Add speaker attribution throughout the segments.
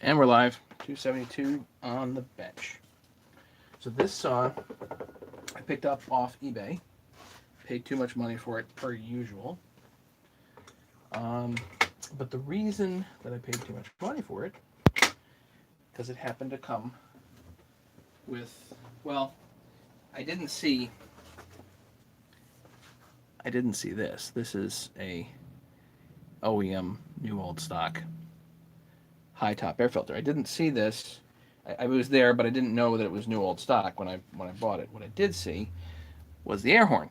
Speaker 1: And we're live. 272 on the bench. So this saw I picked up off eBay. Paid too much money for it per usual. But the reason that I paid too much money for it, because it happened to come with, well, I didn't see this. This is a OEM new old stock high top air filter. I didn't see this. I was there, but I didn't know that it was new old stock when I bought it. What I did see was the air horn.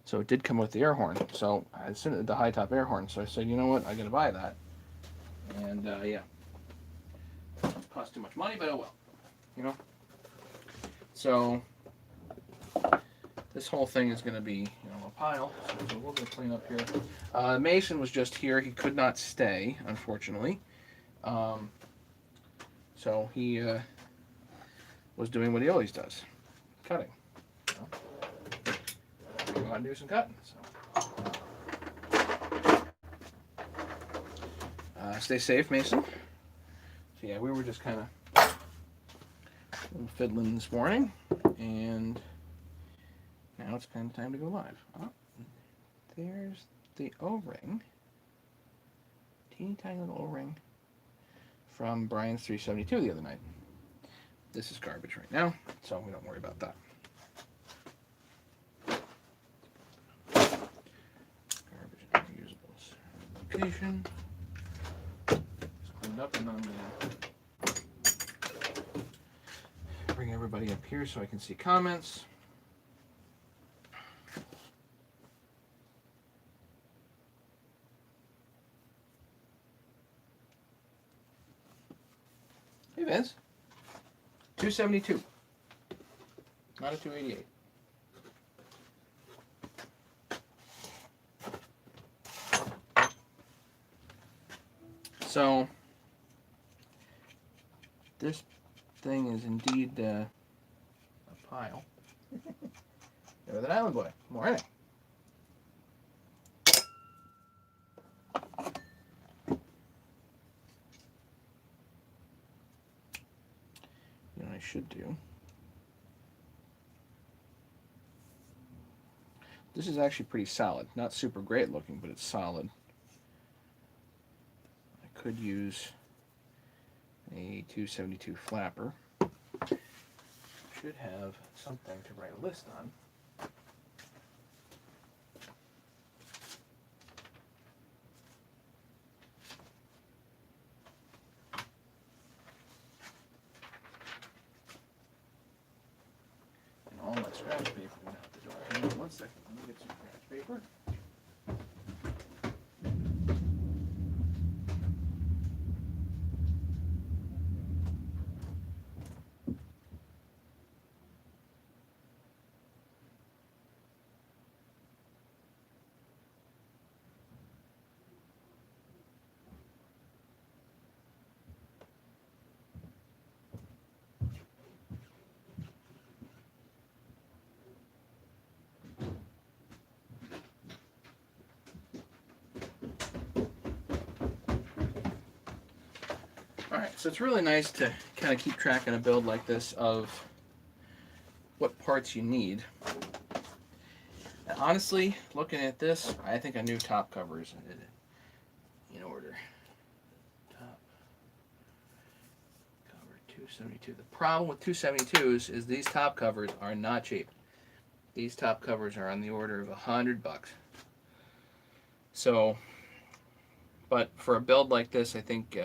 Speaker 1: So it did come with the air horn. So I sent it the high top air horn. So I said, you know what, I gotta buy that. And yeah, it cost too much money, but oh well, you know. So this whole thing is gonna be, a pile. So we're gonna clean up here. Mason was just here. He could not stay, unfortunately. So he was doing what he always does, cutting. Go out and do some cutting. So. Stay safe, Mason. So yeah, we were just kind of fiddling this morning, and now it's kind of time to go live. Oh, there's the O-ring. Teeny tiny little O-ring from Brian's 372 the other night. This is garbage right now, so we don't worry about that. Garbage and reusable location. Just cleaned up, and then I'm gonna bring everybody up here so I can see comments. Hey Vince. 272. Not a 288. So this thing is indeed a pile. You're the Island Boy. Morning. You know what I should do? This is actually pretty solid. Not super great looking, but it's solid. I could use a 272 flapper. Should have something to write a list on. And all my scratch paper went out the door. Hang on 1 second. Let me get some scratch paper. Alright, so it's really nice to kind of keep track in a build like this of what parts you need. And honestly, looking at this, I think a new top cover is in order. Top cover 272. The problem with 272s is these top covers are not cheap. These top covers are on the order of $100. So, but for a build like this, I think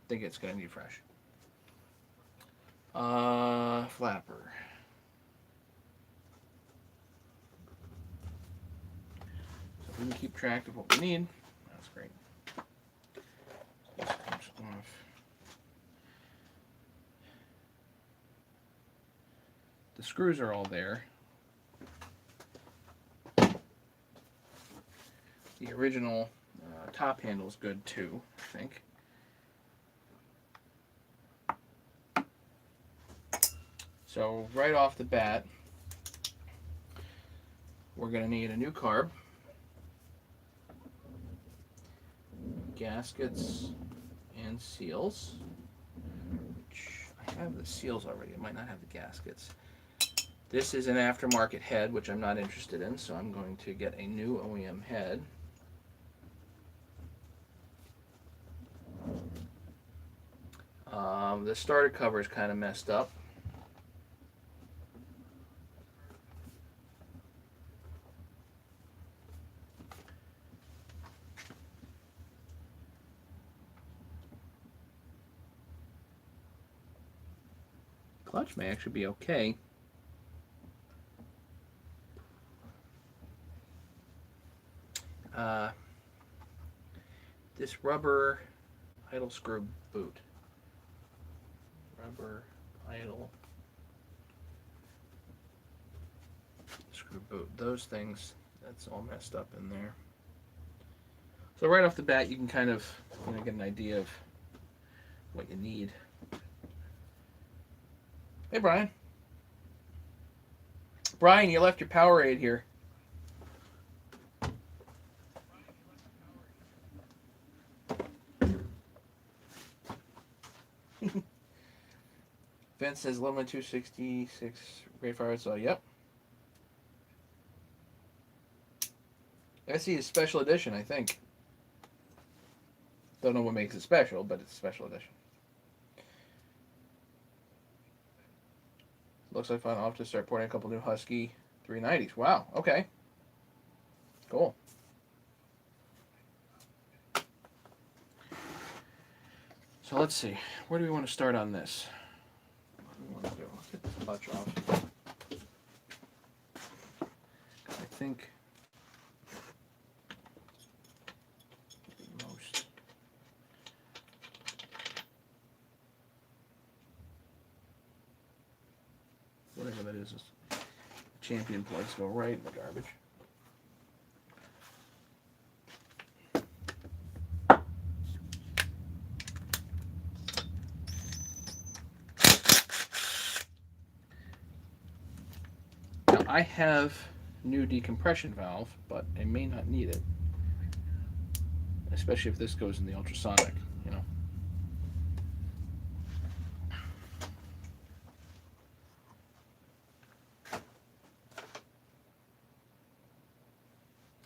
Speaker 1: it's going to need fresh. Flapper. So if we can keep track of what we need, that's great. This comes off. The screws are all there. The original top handle is good too, I think. So right off the bat, we're going to need a new carb, gaskets, and seals. Which I have the seals already. I might not have the gaskets. This is an aftermarket head, which I'm not interested in, so I'm going to get a new OEM head. The starter cover is kind of messed up. Clutch may actually be okay. This rubber idle screw boot. Rubber idle screw boot. Those things, that's all messed up in there. So right off the bat, you can kind of get an idea of what you need. Hey, Brian. Brian, you left your Powerade here. Vince says 11266 Ray Fire. So, yep. SE is special edition, I think. Don't know what makes it special, but it's a special edition. Looks like I'll have to start porting a couple new Husky 390s. Wow, okay. Cool. So let's see. Where do we want to start on this? What do we want to do? Let's get this clutch off. I think most. Whatever that is champion plugs go right in the garbage. Now I have new decompression valve, but I may not need it, especially if this goes in the ultrasonic, you know.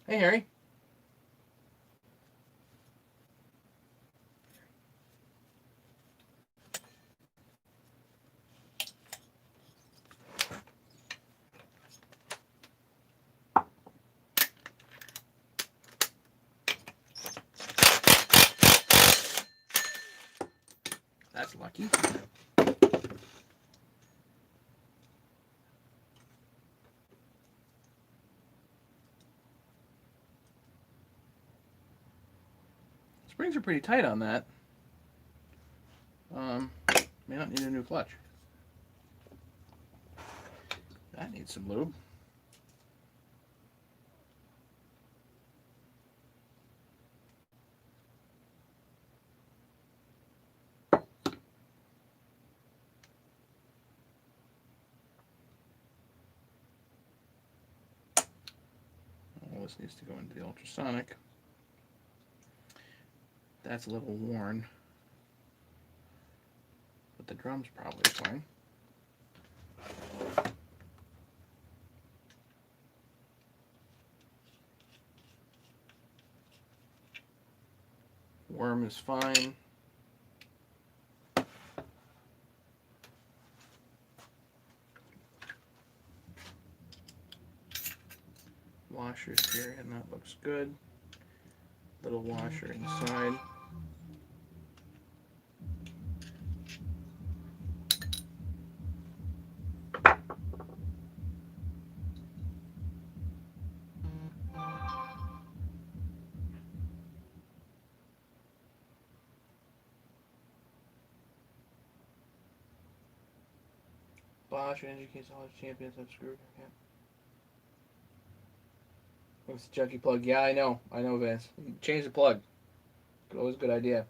Speaker 1: Hey, Harry. That's lucky. Springs are pretty tight on that. May not need a new clutch. That needs some lube. All this needs to go into the ultrasonic. That's a little worn, but the drum's probably fine. Worm is fine. Washers here, and that looks good. Little washer inside. Bosch energy case, all champions have screwed. Yeah. What's the junky plug? Yeah, I know, Vince. Change the plug. Always a good idea.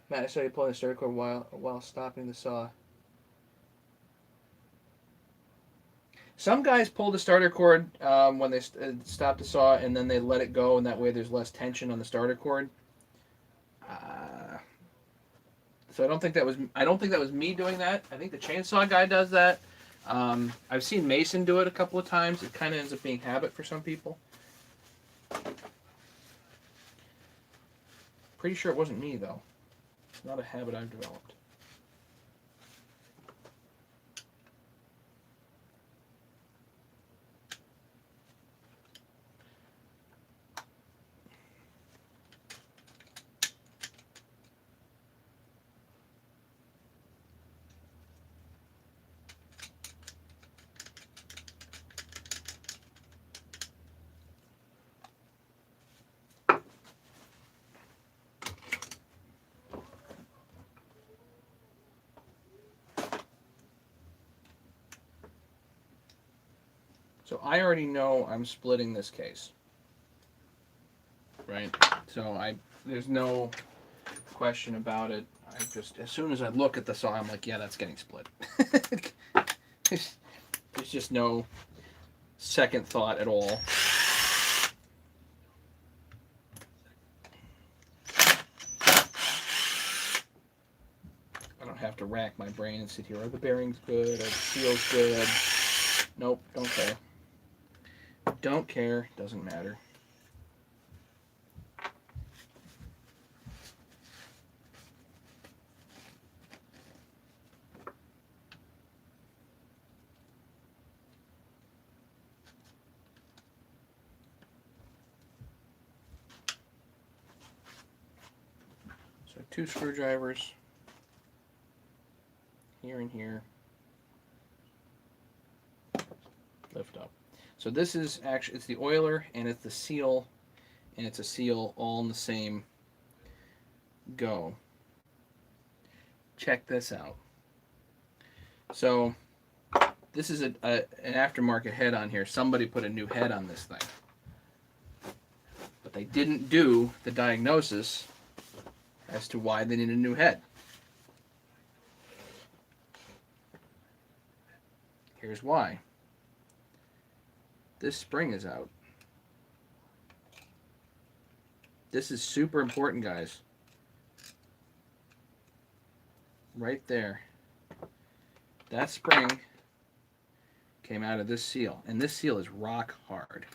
Speaker 1: Matt, I saw you pulling the starter cord while stopping the saw. Some guys pull the starter cord when they stop the saw, and then they let it go, and that way there's less tension on the starter cord. So I don't think that was me doing that. I think the chainsaw guy does that. I've seen Mason do it a couple of times. It kind of ends up being habit for some people. Pretty sure it wasn't me though. It's not a habit I've developed. So I already know I'm splitting this case, right? So there's no question about it. I just, as soon as I look at the saw, I'm like, yeah, that's getting split. There's just no second thought at all. I don't have to rack my brain and sit here. Are the bearings good? Are the seals good? Nope, don't care. Don't care, doesn't matter. So 2 screwdrivers, here and here, lift up. So this is actually, it's the oiler and it's the seal, and it's a seal all in the same go. Check this out. So this is an aftermarket head on here. Somebody put a new head on this thing. But they didn't do the diagnosis as to why they need a new head. Here's why. This spring is out. This is super important, guys. Right there. That spring came out of this seal, and this seal is rock hard.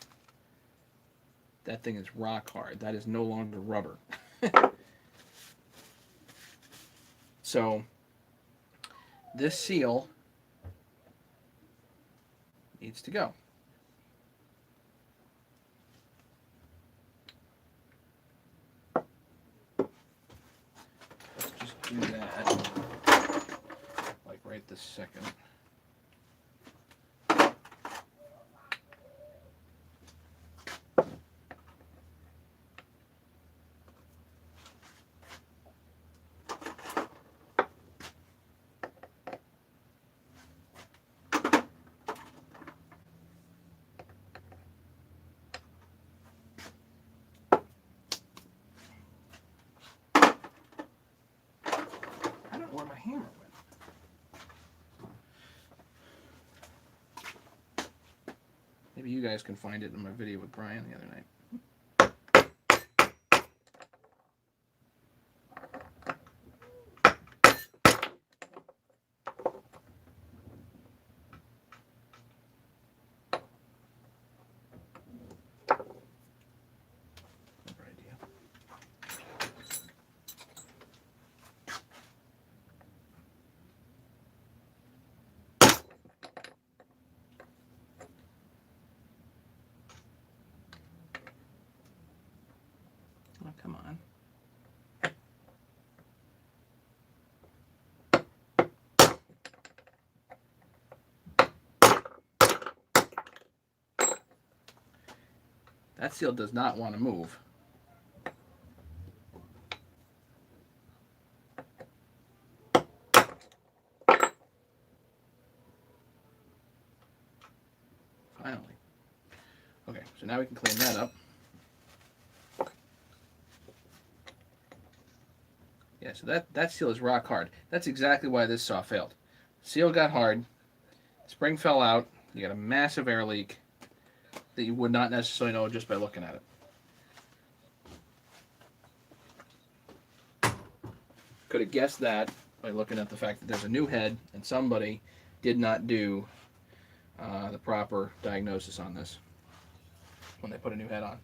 Speaker 1: That thing is rock hard. That is no longer rubber. So this seal needs to go. Let's just do that, like right this second. Where my hammer went. Maybe you guys can find it in my video with Brian the other night. Oh, come on. That seal does not want to move. Finally. Okay, so now we can clean that up. Yeah, so that seal is rock hard. That's exactly why this saw failed. Seal got hard, spring fell out, you got a massive air leak that you would not necessarily know just by looking at it. Could have guessed that by looking at the fact that there's a new head and somebody did not do the proper diagnosis on this when they put a new head on.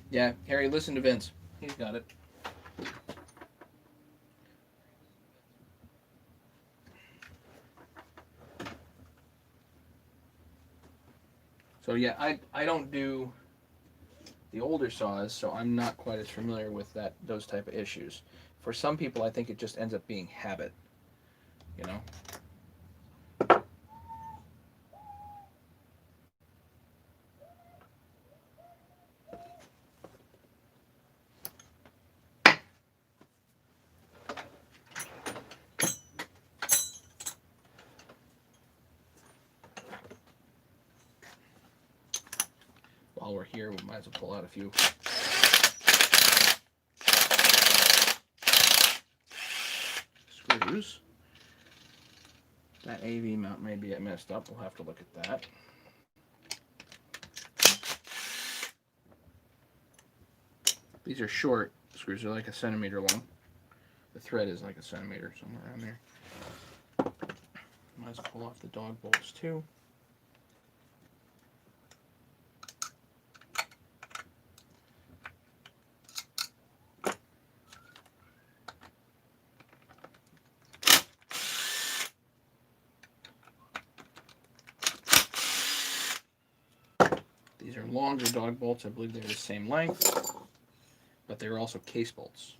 Speaker 1: Yeah, Harry, listen to Vince. He's got it. So yeah, I don't do the older saws, so I'm not quite as familiar with those type of issues. For some people, I think it just ends up being habit, you know. While we're here, we might as well pull out a few screws. That AV mount may be messed up. We'll have to look at that. These are short screws. They're like a centimeter long. The thread is like a centimeter, somewhere around there. Might as well pull off the dog bolts too. These are longer dog bolts. I believe they're the same length, but they're also case bolts.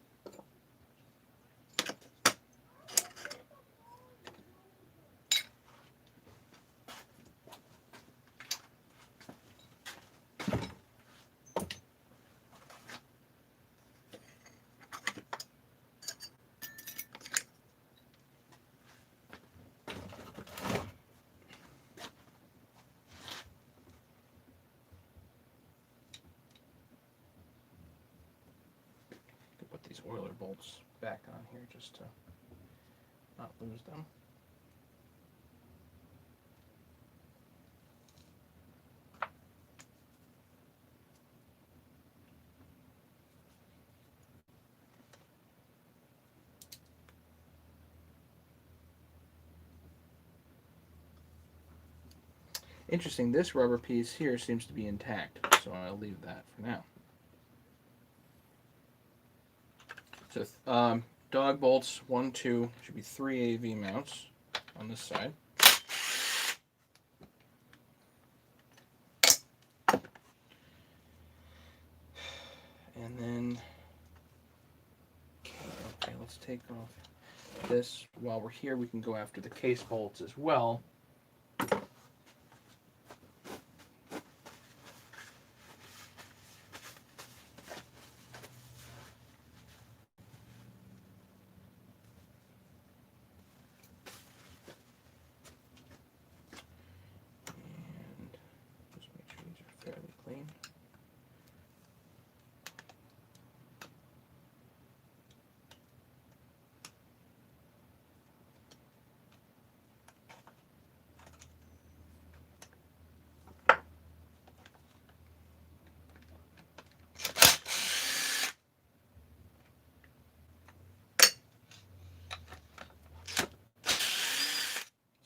Speaker 1: Put these oiler bolts back on here just to not lose them. Interesting, this rubber piece here seems to be intact, so I'll leave that for now. So dog bolts 1, 2, should be 3 AV mounts on this side. And then, okay, let's take off this. While we're here, we can go after the case bolts as well.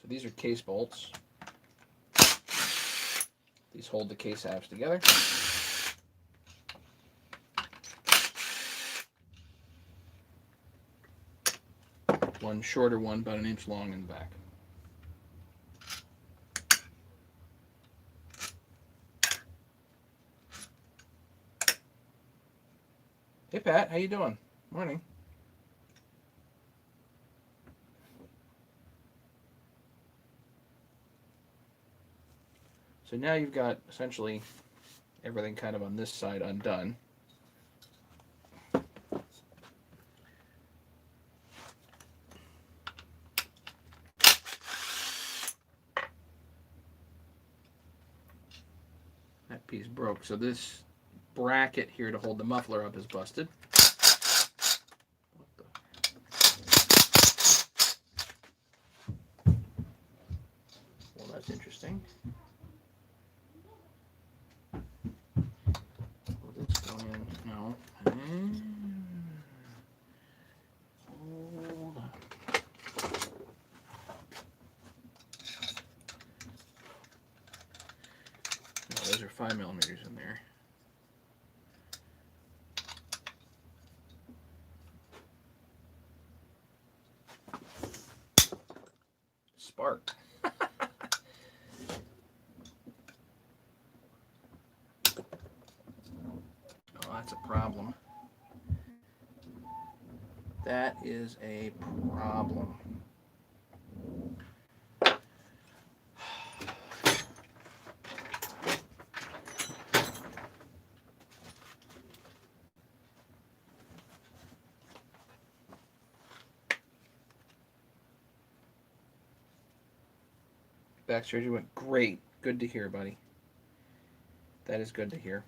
Speaker 1: These are case bolts. These hold the case halves together. One shorter one, about 1 inch long in the back. Hey Pat, how you doing? Morning. So now you've got essentially everything kind of on this side undone. That piece broke. So this bracket here to hold the muffler up is busted. that's interesting. Will this go in? No. Hold on. No, those are 5mm in there. Spark. Oh, that's a problem. That is a problem. Back surgery went great. Good to hear, buddy. That is good to hear.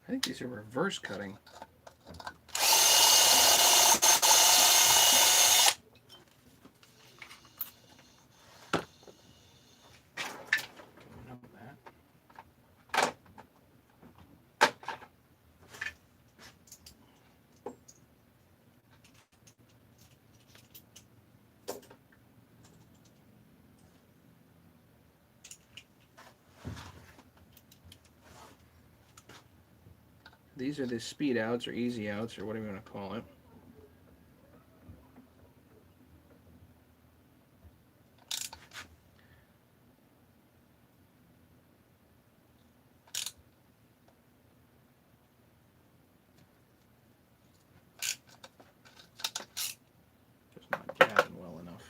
Speaker 1: I think these are reverse cutting. These are the speed outs or easy outs or whatever you want to call it. Just not gapping well enough.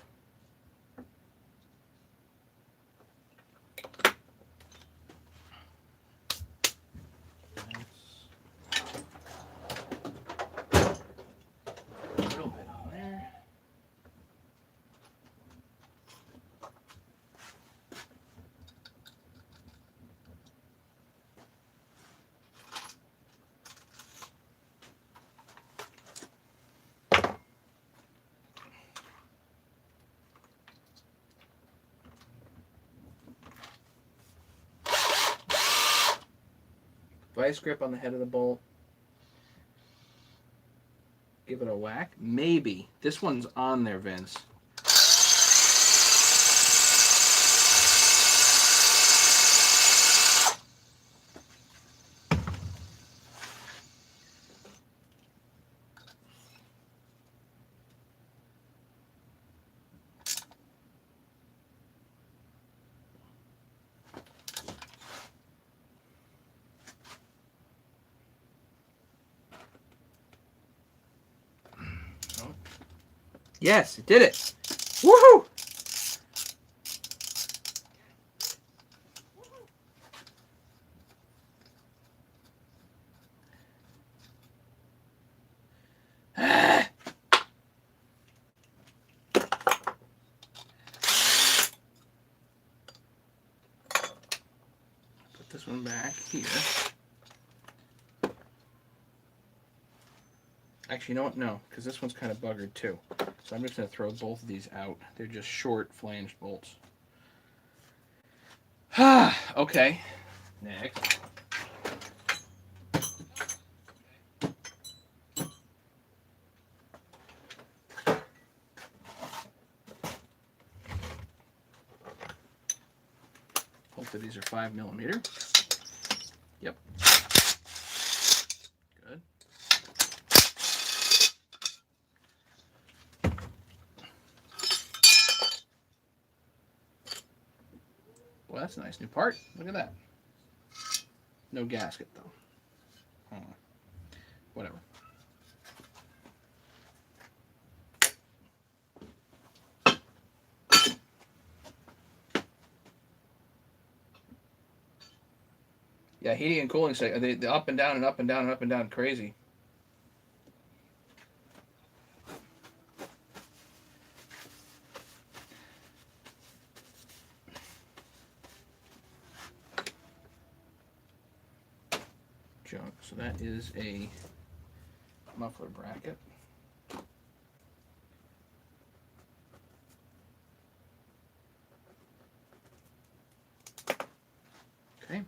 Speaker 1: Vice grip on the head of the bolt. Give it a whack. Maybe. This one's on there, Vince. Yes, it did it. Woohoo! Put this one back here. Actually, you know what? No, because this one's kind of buggered too. So I'm just going to throw both of these out. They're just short flanged bolts. Okay. Next. Hopefully these are 5mm. Yep. Good. Well, that's a nice new part. Look at that. No gasket, though. Whatever. Yeah, heating and cooling, they up and down and up and down and up and down, crazy. Junk. So that is a muffler bracket. Okay.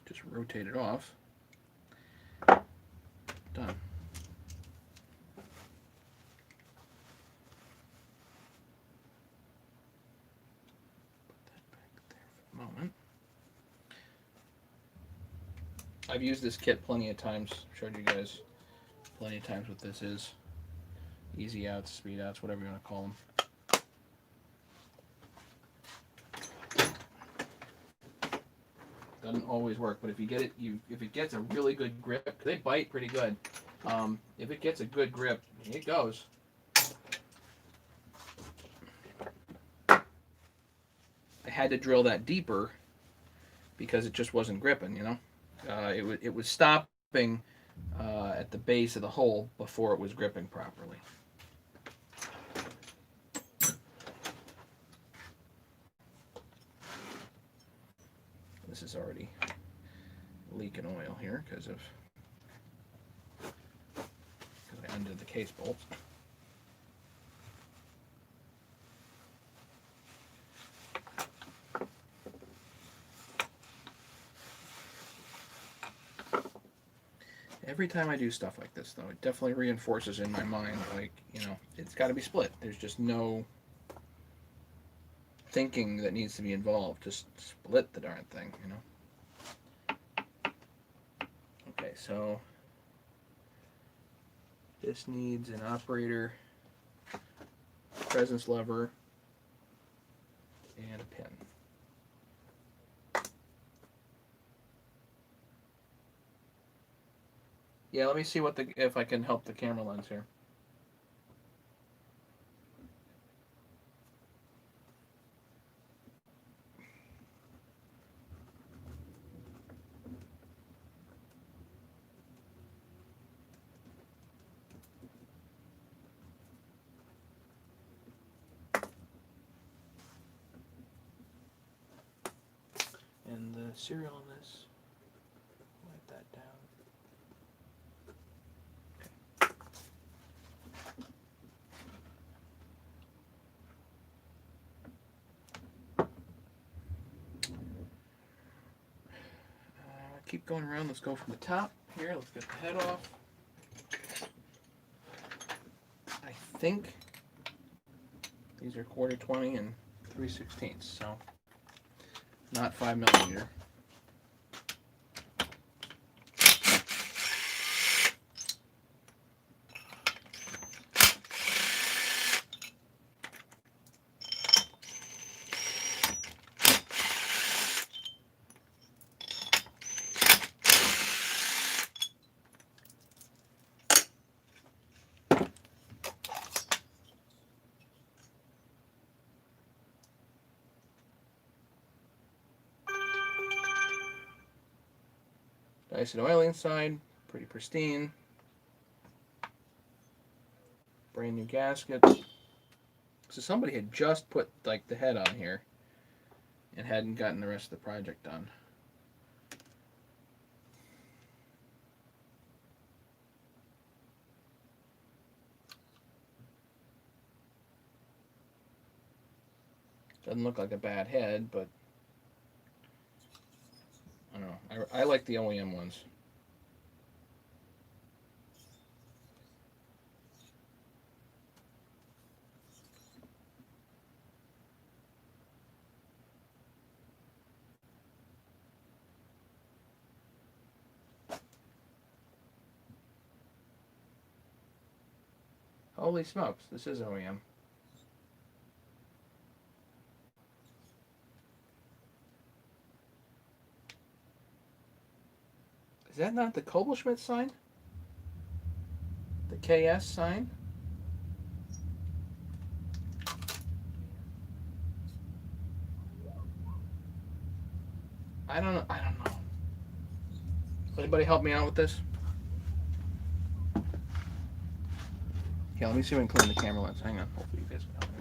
Speaker 1: Just rotate it off. Done. Moment. I've used this kit plenty of times. Showed you guys plenty of times what this is. Easy outs, speed outs, whatever you want to call them. Doesn't always work, but if you get it, if it gets a really good grip, they bite pretty good. If it gets a good grip, it goes. I had to drill that deeper because it just wasn't gripping, you know. It was stopping at the base of the hole before it was gripping properly. This is already leaking oil here because I undid the case bolts. Every time I do stuff like this, though, it definitely reinforces in my mind, like, you know, it's got to be split. There's just no thinking that needs to be involved. Just split the darn thing, you know. Okay, so this needs an operator, presence lever, and a pin. Yeah, let me see if I can help the camera lens here. And the serial on this, write that down. Keep going around. Let's go from the top here. Let's get the head off. I think these are 1/4 and 3/16, so not 5mm. Nice and oily inside, pretty pristine. Brand new gasket. So somebody had just put like the head on here and hadn't gotten the rest of the project done. Doesn't look like a bad head, but I don't know. I like the OEM ones. Holy smokes, this is OEM. Is that not the Kobelschmidt sign? The KS sign? I don't know. I don't know. Anybody help me out with this? Yeah, let me see if I can clean the camera lens. Hang on. Hopefully you guys can help me.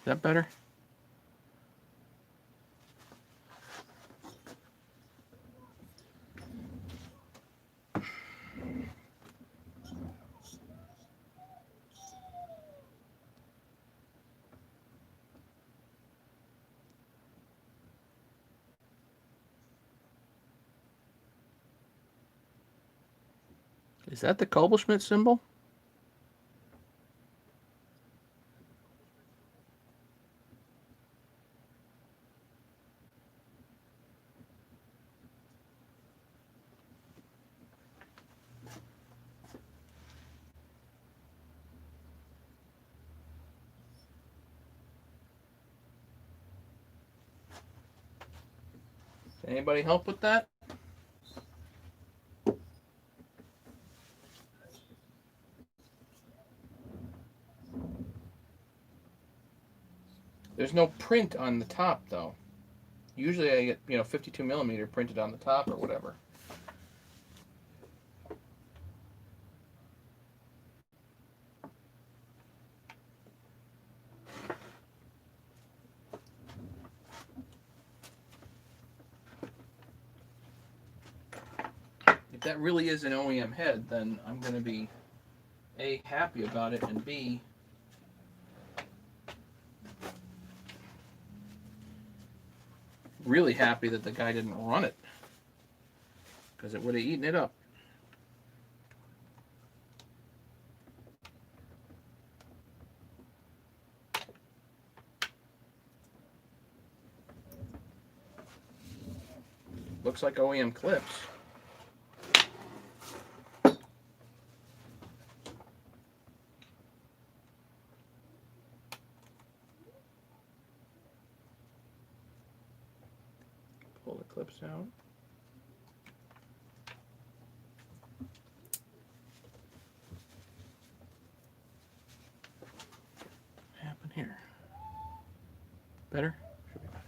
Speaker 1: Is that better? Is that the Kobelschmidt symbol? Anybody help with that? There's no print on the top though. Usually I get 52 millimeter printed on the top or whatever. If that really is an OEM head, then I'm going to be A, happy about it, and B, really happy that the guy didn't run it, because it would have eaten it up. Looks like OEM clips. Pull the clips out. What happened here? Better? Should be better.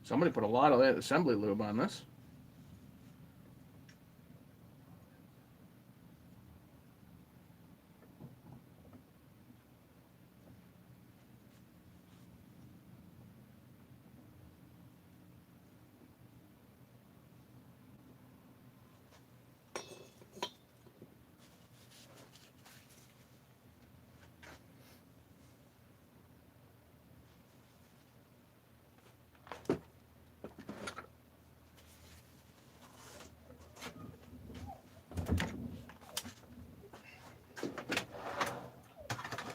Speaker 1: Somebody put a lot of that assembly lube on this.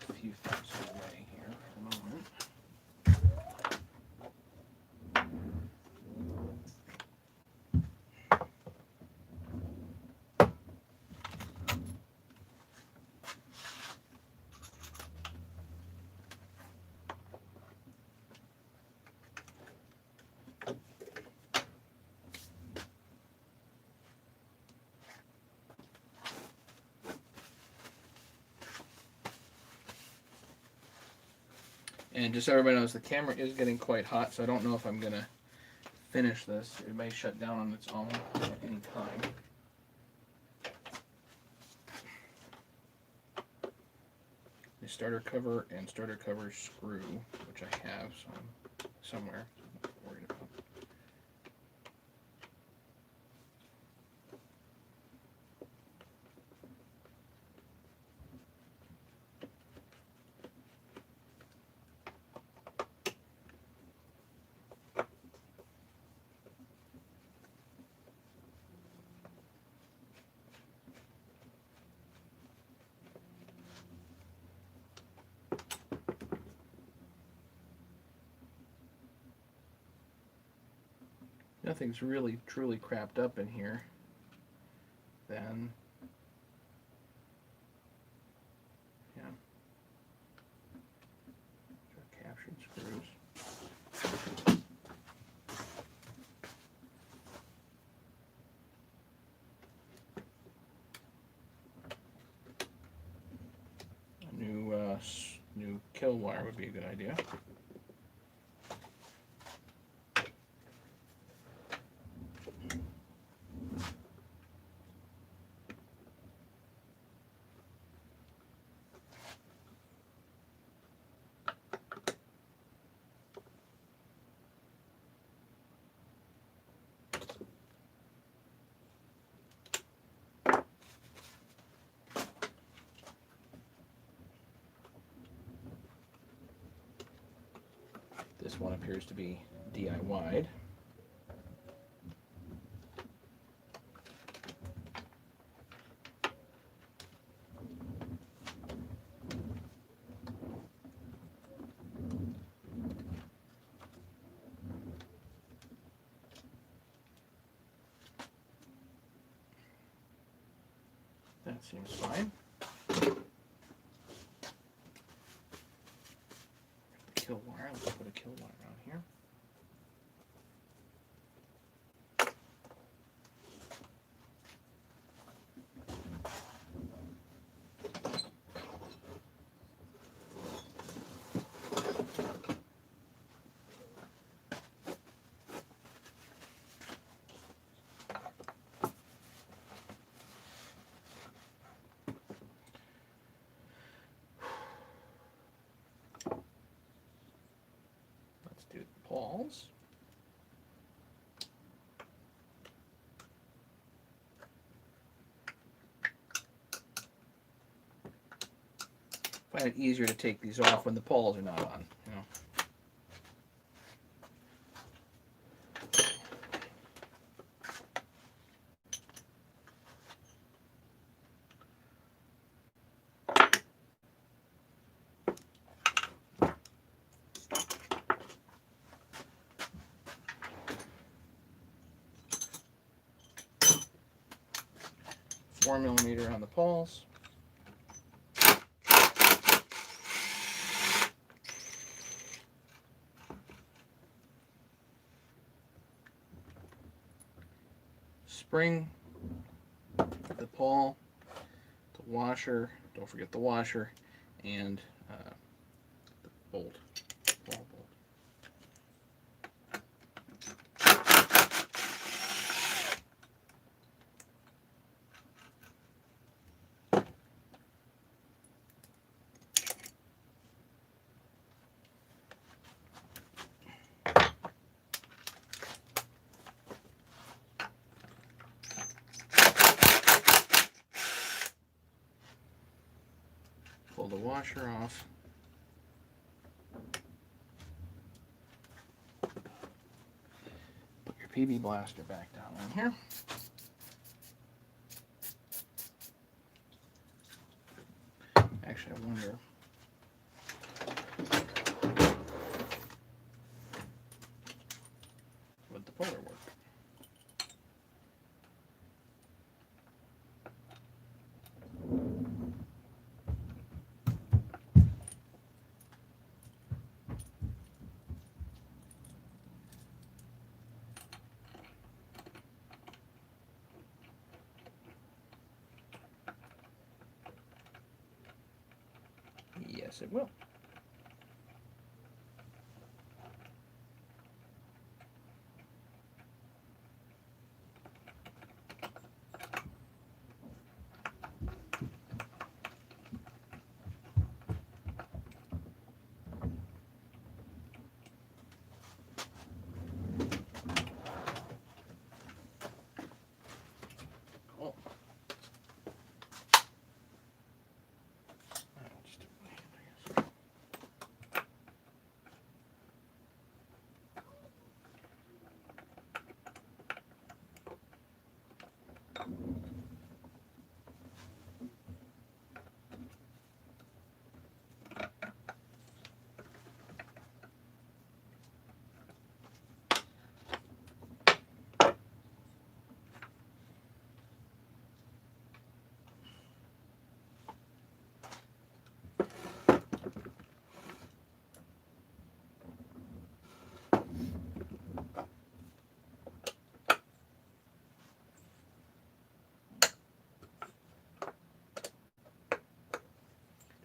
Speaker 1: A few things away here for the moment. And just so everybody knows, the camera is getting quite hot, so I don't know if I'm going to finish this. It may shut down on its own at any time. The starter cover and starter cover screw, which I have somewhere. I'm not worried about. nothing's really truly crapped up in here, then yeah, captured screws. New kill wire would be a good idea. This one appears to be DIY'd. That seems fine. Kill wire. Let's put a kill wire on here. Let's do the pawls. I find it easier to take these off when the pawls are not on, you know. Four millimeter on the pawls. Spring, the pawl, the washer, don't forget the washer, and the bolt, ball bolt. Pull the washer off. Put your PB blaster back down in here. Actually, I wonder. Would the puller work? Yes, it will. Cool. Just do it, I guess.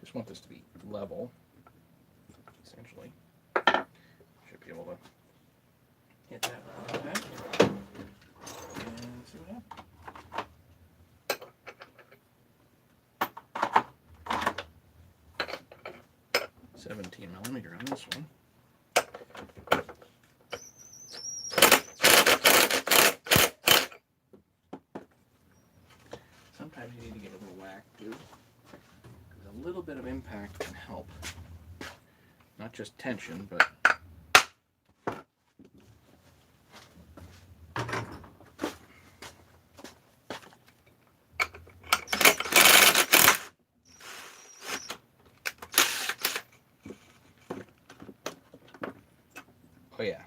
Speaker 1: just want this to be level, essentially. Should be able to hit that like that. And see what happens. 17mm on this one. Sometimes you need to get a little whack too, because a little bit of impact can help. Not just tension, but oh yeah.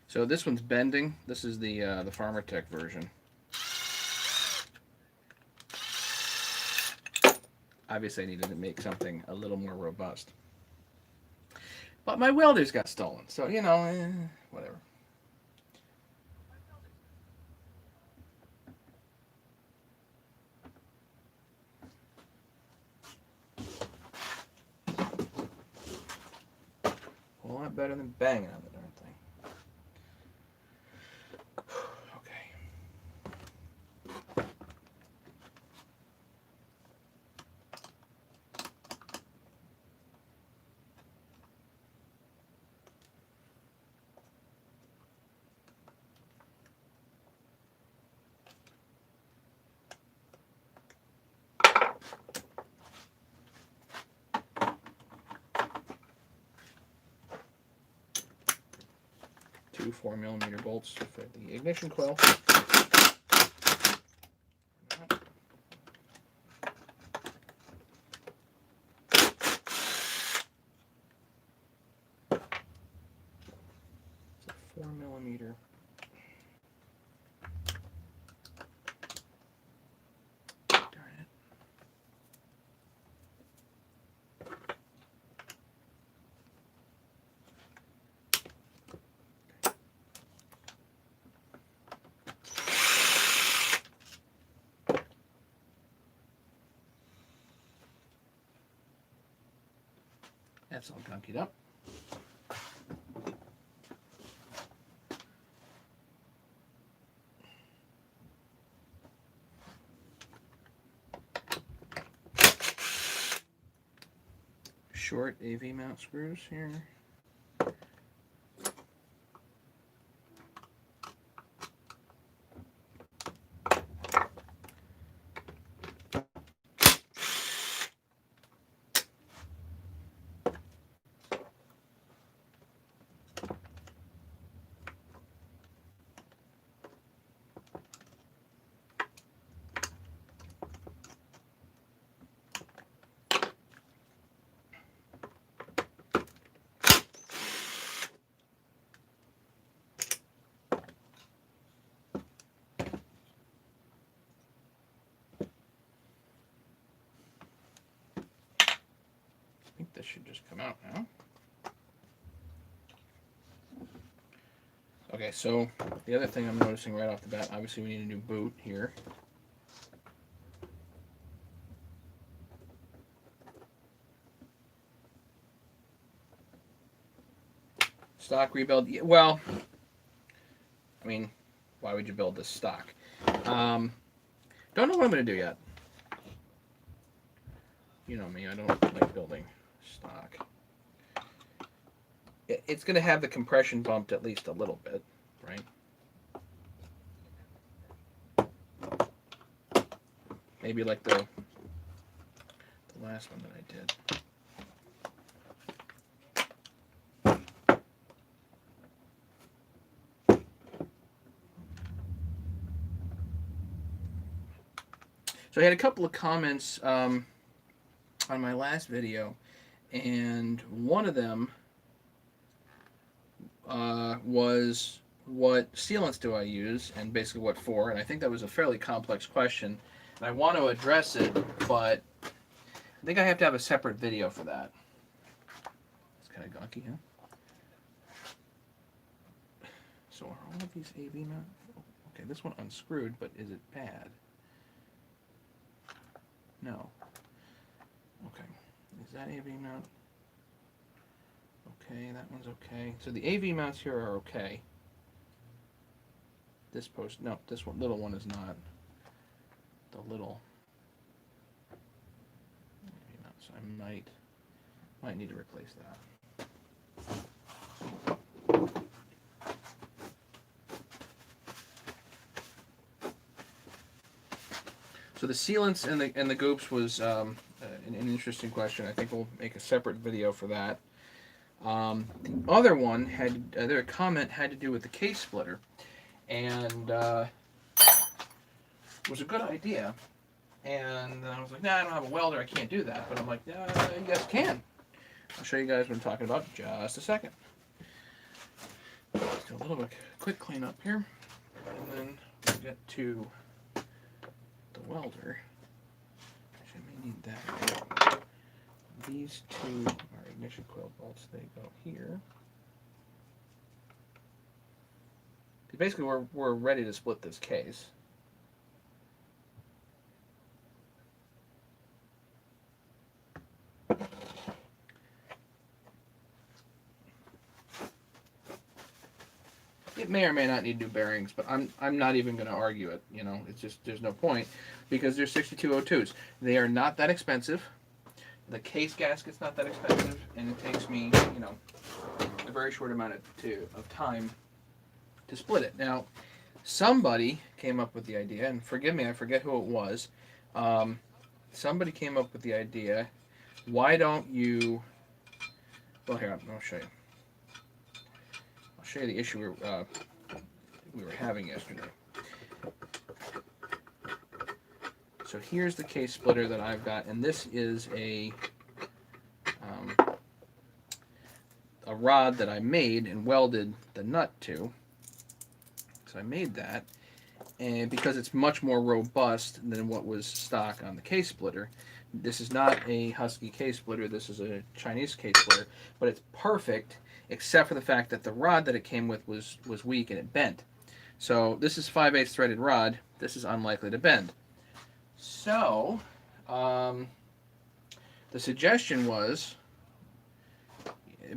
Speaker 1: So this one's bending. This is the Farmer Tech version. Obviously, I needed to make something a little more robust. But my welders got stolen, so you know, whatever. A lot better than banging on the darn thing. Okay. Two 4mm bolts to fit the ignition coil. It's a 4mm. Darn it. That's all gunkied up. Short AV mount screws here. I think this should just come out now. Okay, so the other thing I'm noticing right off the bat, obviously we need a new boot here. Stock rebuild. Well, I mean, why would you build this stock? Don't know what I'm going to do yet. You know me, I don't like building stock. It's going to have the compression bumped at least a little bit, right? Maybe like the last one that I did. So I had a couple of comments on my last video, and one of them was what sealants do I use, and basically what for, and I think that was a fairly complex question, and I want to address it, but I think I have to have a separate video for that. It's kind of gonky, huh? So are all of these AV mount? Okay, this one unscrewed, but is it bad? No. Okay, is that AV mount? Okay, that one's okay. So the AV mounts here are okay. This post, no, this one, little one is not. The little AV mount, so I might need to replace that. So the sealants and the goops was an interesting question. I think we'll make a separate video for that. The other one had their comment had to do with the case splitter, and it was a good idea. And I was like, nah, I don't have a welder, I can't do that. But I'm like, yeah, you guys can. I'll show you guys what I'm talking about in just a second. Let's do a little bit quick cleanup here, and then we'll get to the welder. Actually, I may need that. These two are ignition coil bolts. They go here. Basically, we're ready to split this case. It may or may not need new bearings, but I'm not even going to argue it. You know, it's just there's no point because they're 6202s. They are not that expensive. The case gasket's not that expensive, and it takes me, you know, a very short amount of time to split it. Now, somebody came up with the idea, and forgive me, I forget who it was. Somebody came up with the idea. Why don't you? Well, here I'll show you. I'll show you the issue we were having yesterday. So here's the case splitter that I've got, and this is a rod that I made and welded the nut to. So I made that, and because it's much more robust than what was stock on the case splitter. This is not a Husky case splitter, this is a Chinese case splitter, but it's perfect except for the fact that the rod that it came with was weak and it bent. So this is 5/8 threaded rod, this is unlikely to bend. So the suggestion was,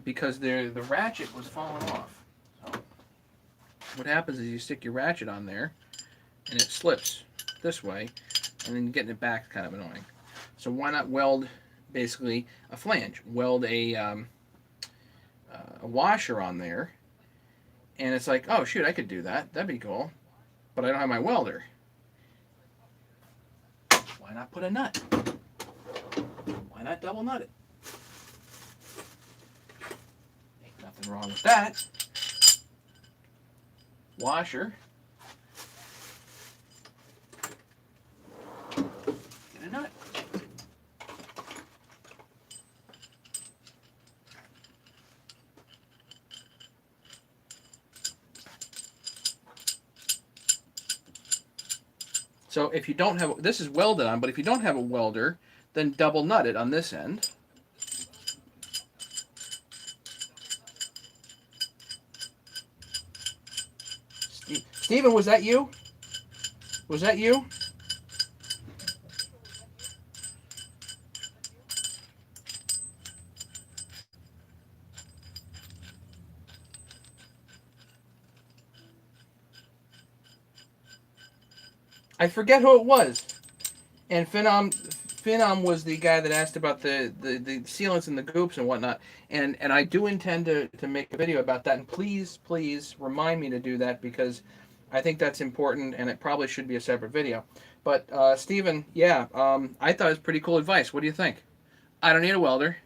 Speaker 1: because the ratchet was falling off. So what happens is you stick your ratchet on there and it slips this way, and then getting it back is kind of annoying. So why not weld basically a flange? Weld a washer on there, and it's like, oh shoot, I could do that. That'd be cool, but I don't have my welder. Why not put a nut? Why not double nut it? Ain't nothing wrong with that. Washer. Get a nut. So if you don't have, this is welded on, but if you don't have a welder, then double nut it on this end. Stephen, was that you? Was that you? I forget who it was. And Phenom was the guy that asked about the sealants and the goops and whatnot. And I do intend to make a video about that. And please remind me to do that, because I think that's important, and it probably should be a separate video. But Stephen, yeah, I thought it was pretty cool advice. What do you think? I don't need a welder.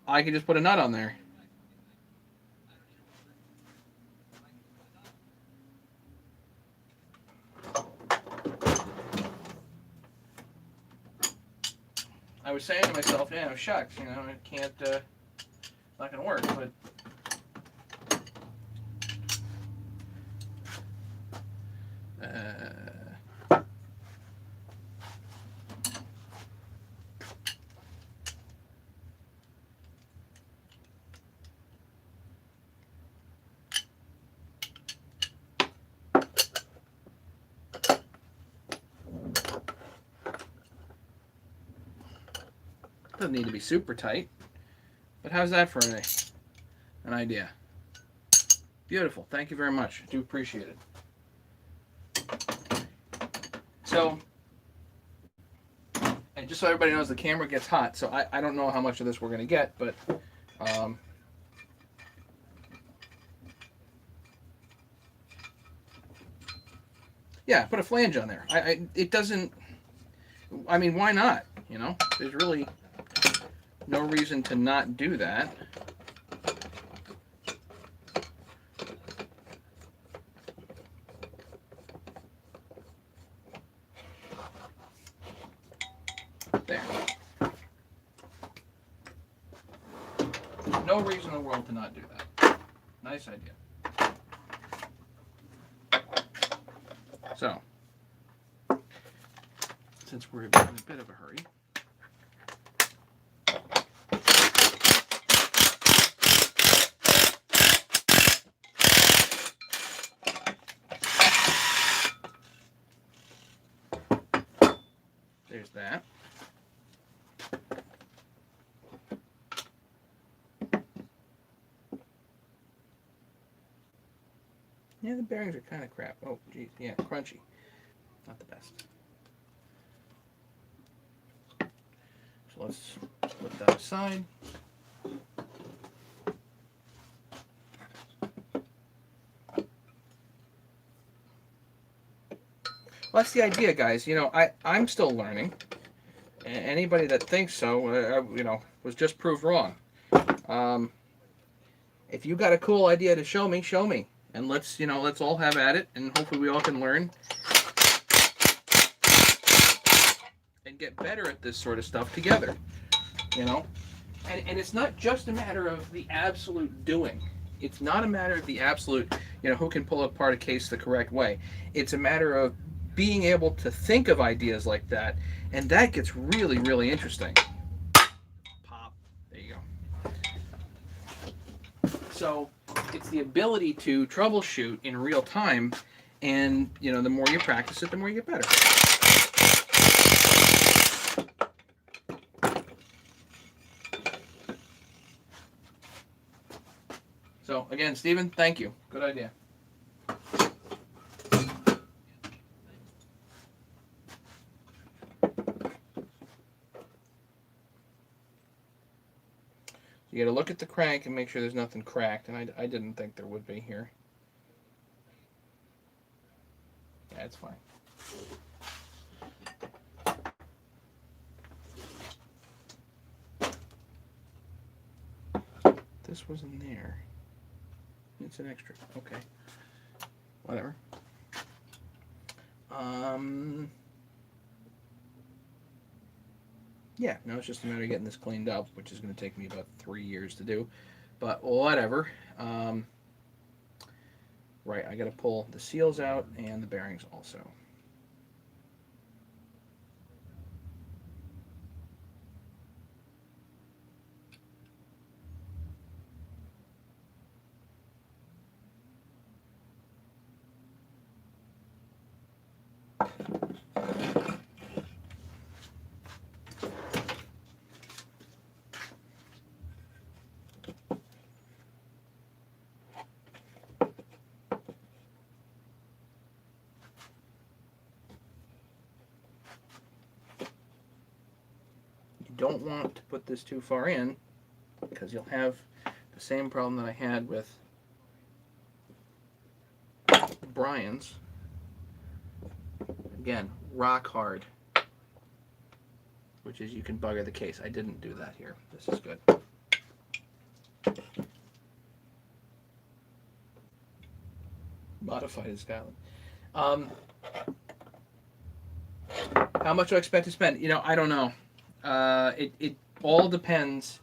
Speaker 1: I can just put a nut on there. I was saying to myself, yeah, shucks, you know, it can't, not gonna work, but Doesn't need to be super tight. But how's that for an idea? Beautiful. Thank you very much. I do appreciate it. So, and just so everybody knows, the camera gets hot, so I don't know how much of this we're going to get, but yeah, put a flange on there. It doesn't, I mean, why not? You know, there's really no reason to not do that. There. No reason in the world to not do that. Nice idea. So, since we're in a bit of a hurry, there's that. Yeah, the bearings are kind of crap. Oh, geez. Yeah, crunchy. Not the best. So let's put that aside. Well, that's the idea, guys. You know, I'm still learning. Anybody that thinks so, you know, was just proved wrong. If you got a cool idea to show me. And let's, you know, let's all have at it, and hopefully we all can learn and get better at this sort of stuff together, you know? And it's not just a matter of the absolute doing. It's not a matter of the absolute, you know, who can pull apart a case the correct way. It's a matter of being able to think of ideas like that, and that gets really, really interesting. Pop. There you go. So it's the ability to troubleshoot in real time, and, you know, the more you practice it, the more you get better. So again, Stephen, thank you. Good idea. You got to look at the crank and make sure there's nothing cracked, and I didn't think there would be here. Yeah, it's fine. This wasn't there. It's an extra. Okay. Whatever. Yeah, now it's just a matter of getting this cleaned up, which is going to take me about 3 years to do. But whatever. Right, I got to pull the seals out and the bearings also. Don't want to put this too far in, because you'll have the same problem that I had with Brian's. Again, rock hard, which is you can bugger the case. I didn't do that here. This is good. Modified in Scotland. How much do I expect to spend? You know, I don't know. It all depends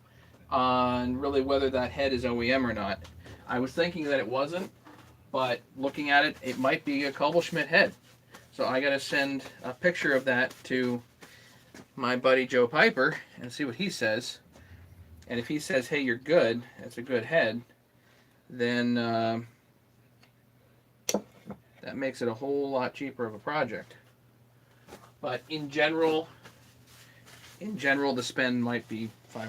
Speaker 1: on really whether that head is OEM or not. I was thinking that it wasn't, but looking at it, it might be a Koblschmidt head. So I got to send a picture of that to my buddy Joe Piper and see what he says. And if he says, hey, you're good, it's a good head, then that makes it a whole lot cheaper of a project. But in general, in general, the spend might be $500.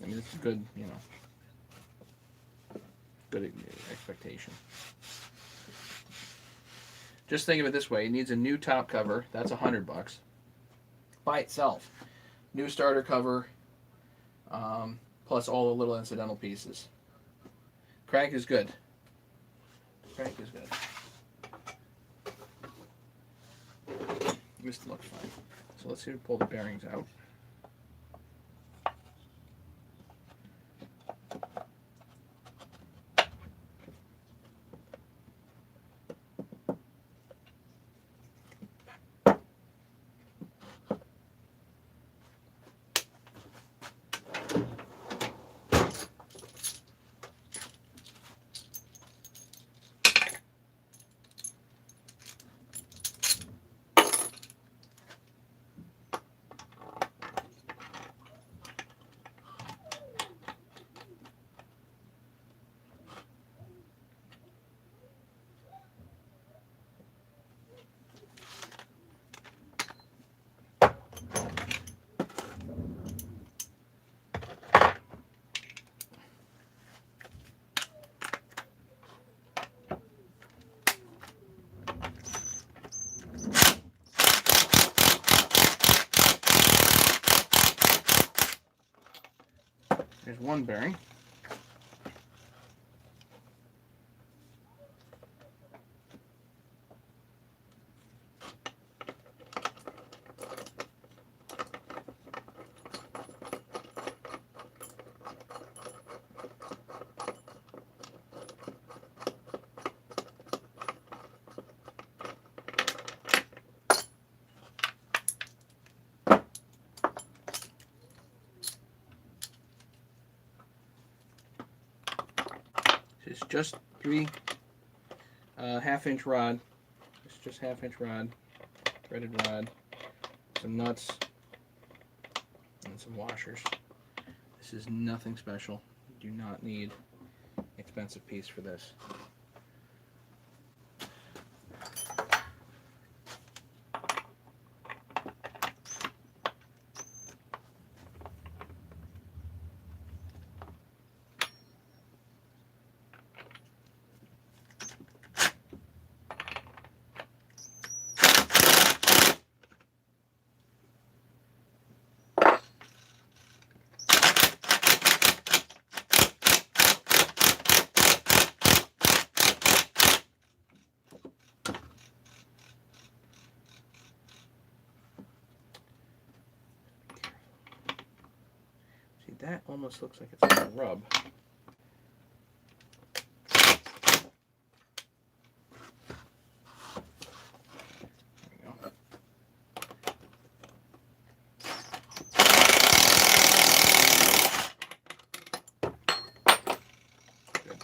Speaker 1: I mean, it's a good, good expectation. Just think of it this way: it needs a new top cover. That's $100 by itself. New starter cover, plus all the little incidental pieces. Crank is good. Crank is good. This looks fine. So let's see if we pull the bearings out. There's one bearing. It's just 3 half-inch rod. It's just half-inch rod, threaded rod, some nuts, and some washers. This is nothing special. You do not need an expensive piece for this. That almost looks like it's going to rub. There we go. Good.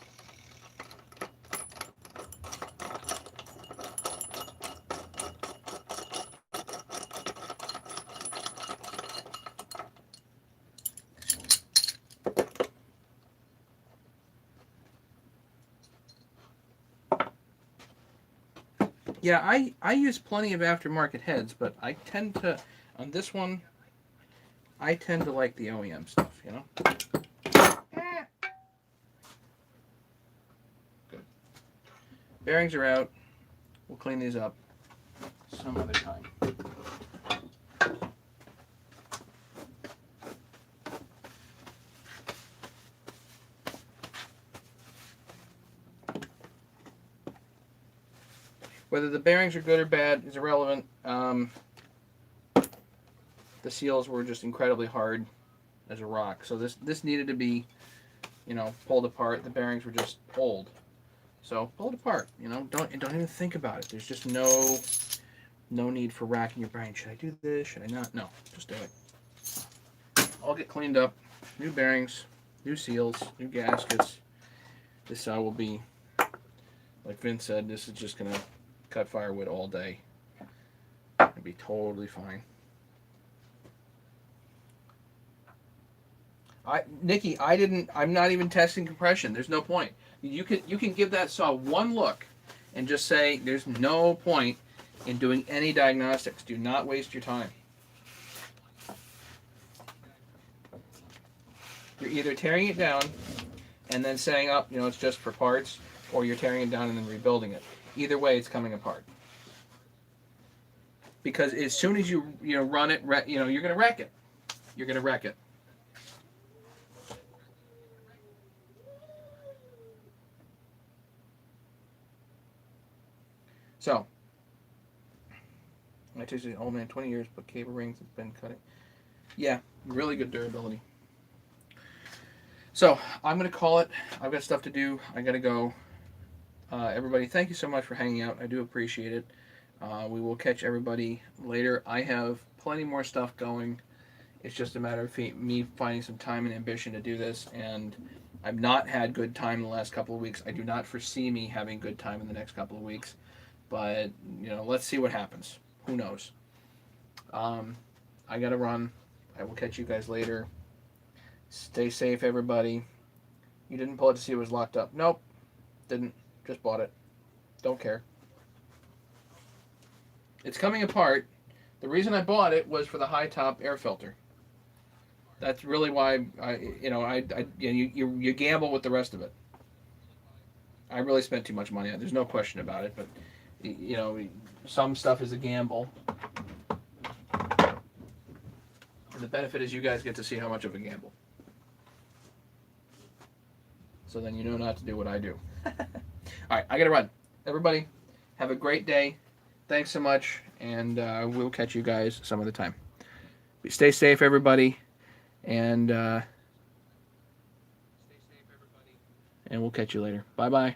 Speaker 1: Yeah, I use plenty of aftermarket heads, but I tend to, on this one, I tend to like the OEM stuff, you know? Good. Bearings are out. We'll clean these up some other time. Whether the bearings are good or bad is irrelevant. The seals were just incredibly hard as a rock. So this needed to be, pulled apart. The bearings were just old. So pull it apart. Don't even think about it. There's just no need for racking your brain. Should I do this? Should I not? No, just do it. All get cleaned up. New bearings, new seals, new gaskets. This will be, like Vince said, this is just gonna cut firewood all day. It'll be totally fine. Nikki, I'm not even testing compression. There's no point. You can give that saw one look and just say there's no point in doing any diagnostics. Do not waste your time. You're either tearing it down and then saying, "Up, it's just for parts," or you're tearing it down and then rebuilding it. Either way, it's coming apart. Because as soon as you run it, you're gonna wreck it. You're gonna wreck it. So, I took the old man 20 years, but cable rings has been cutting. Yeah, really good durability. So I'm gonna call it. I've got stuff to do. I gotta go. Everybody, thank you so much for hanging out. I do appreciate it. We will catch everybody later. I have plenty more stuff going. It's just a matter of me finding some time and ambition to do this, and I've not had good time in the last couple of weeks. I do not foresee me having good time in the next couple of weeks, but let's see what happens. Who knows? I gotta run. I will catch you guys later. Stay safe, everybody. You didn't pull it to see it was locked up. Nope, didn't. Just bought it. Don't care. It's coming apart. The reason I bought it was for the high top air filter. That's really why you gamble with the rest of it. I really spent too much money on it. There's no question about it, but some stuff is a gamble. And the benefit is you guys get to see how much of a gamble. So then you know not to do what I do. All right, I gotta run. Everybody, have a great day. Thanks so much, and we'll catch you guys some other time. Stay safe, everybody, and we'll catch you later. Bye-bye.